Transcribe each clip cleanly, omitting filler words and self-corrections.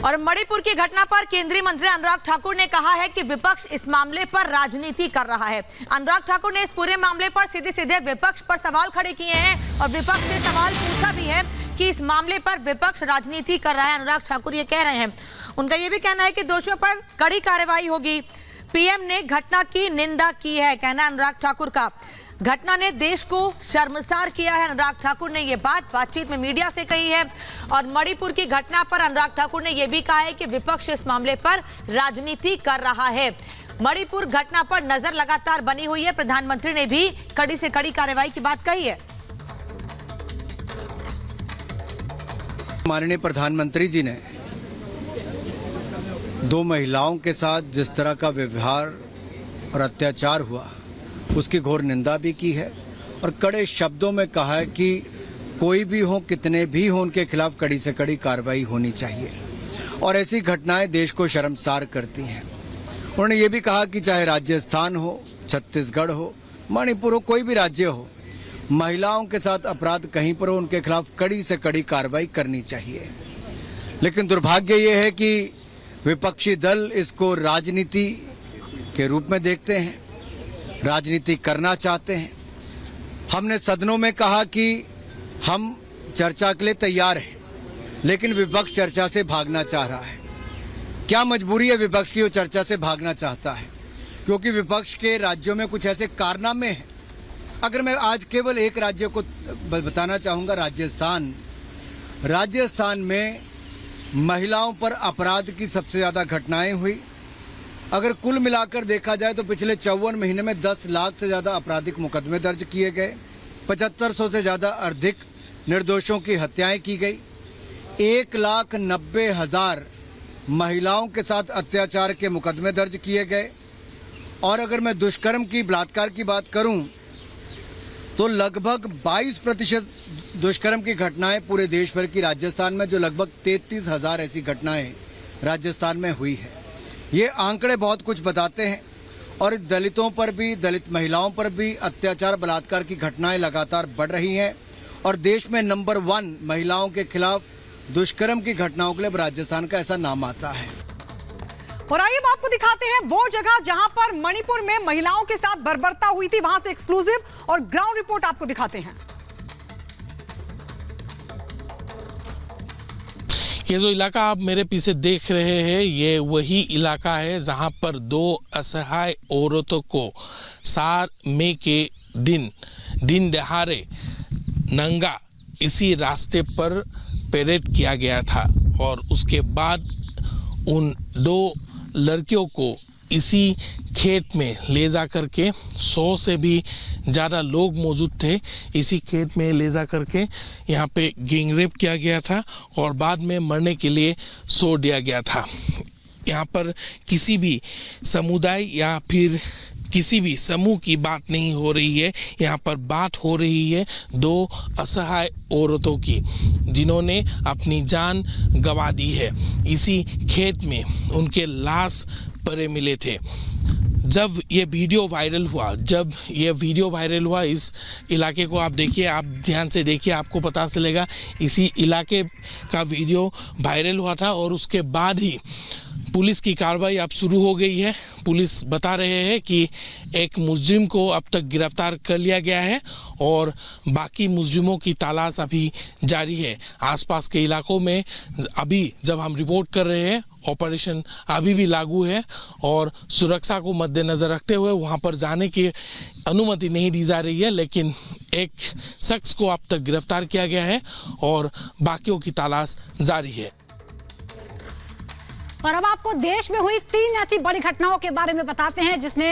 और मणिपुर की घटना पर केंद्रीय मंत्री अनुराग ठाकुर ने कहा है कि विपक्ष इस मामले पर राजनीति कर रहा है। अनुराग ठाकुर ने इस पूरे मामले पर सीधे विपक्ष पर सवाल खड़े किए हैं और विपक्ष से सवाल पूछा भी है कि इस मामले पर विपक्ष राजनीति कर रहा है। अनुराग ठाकुर ये कह रहे हैं, उनका ये भी कहना है कि दोषियों पर कड़ी कार्रवाई होगी। पीएम ने घटना की निंदा की है, कहना अनुराग ठाकुर का। घटना ने देश को शर्मसार किया है। अनुराग ठाकुर ने यह बातचीत में मीडिया से कही है। और मणिपुर की घटना पर अनुराग ठाकुर ने यह भी कहा है कि विपक्ष इस मामले पर राजनीति कर रहा है। मणिपुर घटना पर नजर लगातार बनी हुई है। प्रधानमंत्री ने भी कड़ी से कड़ी कार्रवाई की बात कही है। माननीय प्रधानमंत्री जी ने दो महिलाओं के साथ जिस तरह का व्यवहार और अत्याचार हुआ उसकी घोर निंदा भी की है और कड़े शब्दों में कहा है कि कोई भी हो, कितने भी हो, उनके खिलाफ कड़ी से कड़ी कार्रवाई होनी चाहिए और ऐसी घटनाएं देश को शर्मसार करती हैं। उन्होंने ये भी कहा कि चाहे राजस्थान हो, छत्तीसगढ़ हो, मणिपुर हो, कोई भी राज्य हो, महिलाओं के साथ अपराध कहीं पर हो, उनके खिलाफ कड़ी से कड़ी कार्रवाई करनी चाहिए। लेकिन दुर्भाग्य ये है कि विपक्षी दल इसको राजनीति के रूप में देखते हैं, राजनीति करना चाहते हैं। हमने सदनों में कहा कि हम चर्चा के लिए तैयार हैं, लेकिन विपक्ष चर्चा से भागना चाह रहा है। क्या मजबूरी है विपक्ष की वो चर्चा से भागना चाहता है? क्योंकि विपक्ष के राज्यों में कुछ ऐसे कारनामे हैं। अगर मैं आज केवल एक राज्य को बताना चाहूँगा, राजस्थान में महिलाओं पर अपराध की सबसे ज़्यादा घटनाएं हुई। अगर कुल मिलाकर देखा जाए तो पिछले 54 महीने में 10 लाख से ज़्यादा आपराधिक मुकदमे दर्ज किए गए, 7500 से ज़्यादा अधिक निर्दोषों की हत्याएं की गई, 1,90,000 महिलाओं के साथ अत्याचार के मुकदमे दर्ज किए गए। और अगर मैं दुष्कर्म की, बलात्कार की बात करूं तो लगभग 22% दुष्कर्म की घटनाएं पूरे देश भर की राजस्थान में, जो लगभग 33,000 ऐसी घटनाएं राजस्थान में हुई है। ये आंकड़े बहुत कुछ बताते हैं और दलितों पर भी, दलित महिलाओं पर भी अत्याचार, बलात्कार की घटनाएं लगातार बढ़ रही हैं और देश में नंबर 1 महिलाओं के खिलाफ दुष्कर्म की घटनाओं के लिए राजस्थान का ऐसा नाम आता है। और आइए अब आपको दिखाते हैं वो जगह जहां पर मणिपुर में महिलाओं के साथ बर्बरता हुई थी, वहां से एक्सक्लूसिव और ग्राउंड रिपोर्ट आपको दिखाते हैं। ये जो इलाका आप मेरे पीछे देख रहे हैं, ये वही इलाका है जहां पर 2 असहाय औरतों को 4 मई के दिन दहाड़े नंगा इसी रास्ते पर परेड किया गया था और उसके बाद उन 2 लड़कियों को इसी खेत में ले जा करके 100 से भी ज़्यादा लोग मौजूद थे। इसी खेत में ले जा करके यहाँ पे गैंग रेप किया गया था और बाद में मरने के लिए छोड़ दिया गया था। यहाँ पर किसी भी समुदाय या फिर किसी भी समूह की बात नहीं हो रही है। यहाँ पर बात हो रही है 2 असहाय औरतों की, जिन्होंने अपनी जान गंवा दी है। इसी खेत में उनके लाश पड़े मिले थे। जब ये वीडियो वायरल हुआ, इस इलाके को आप देखिए, आप ध्यान से देखिए, आपको पता चलेगा इसी इलाके का वीडियो वायरल हुआ था और उसके बाद ही पुलिस की कार्रवाई अब शुरू हो गई है। पुलिस बता रहे हैं कि एक मुजरिम को अब तक गिरफ्तार कर लिया गया है और बाकी मुजरिमों की तलाश अभी जारी है। आसपास के इलाकों में अभी जब हम रिपोर्ट कर रहे हैं, ऑपरेशन अभी भी लागू है और सुरक्षा को मद्देनजर रखते हुए वहां पर जाने की अनुमति नहीं दी जा रही है। लेकिन एक शख्स को अब तक गिरफ्तार किया गया है और बाकियों की तलाश जारी है। और अब आपको देश में हुई 3 ऐसी बड़ी घटनाओं के बारे में बताते हैं जिसने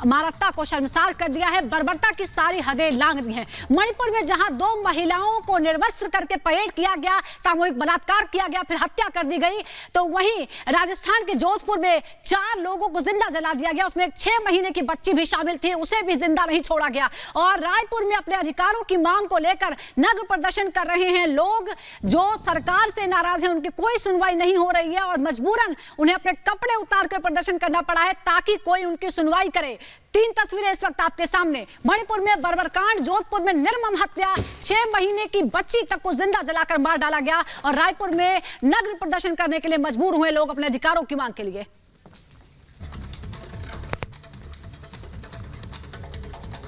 मानवता को शर्मसार कर दिया है, बर्बरता की सारी हदें लांघ दी हैं। मणिपुर में जहां 2 महिलाओं को निर्वस्त्र करके परेड किया गया, सामूहिक बलात्कार किया गया, फिर हत्या कर दी गई, तो वहीं राजस्थान के जोधपुर में 4 लोगों को जिंदा जला दिया गया। उसमें एक 6 महीने की बच्ची भी शामिल थी, उसे भी जिंदा नहीं छोड़ा गया। और रायपुर में अपने अधिकारों की मांग को लेकर नग्न प्रदर्शन कर रहे हैं लोग, जो सरकार से नाराज हैं, उनकी कोई सुनवाई नहीं हो रही है और मजबूरन उन्हें अपने कपड़े उतार कर प्रदर्शन करना पड़ा है ताकि कोई उनकी सुनवाई करे। 3 तस्वीरें इस वक्त आपके सामने। मणिपुर में बर्बर कांड, जोधपुर में निर्मम हत्या, 6 महीने की बच्ची तक को जिंदा जलाकर मार डाला गया और रायपुर में नग्न प्रदर्शन करने के लिए मजबूर हुए लोग अपने अधिकारों की मांग के लिए।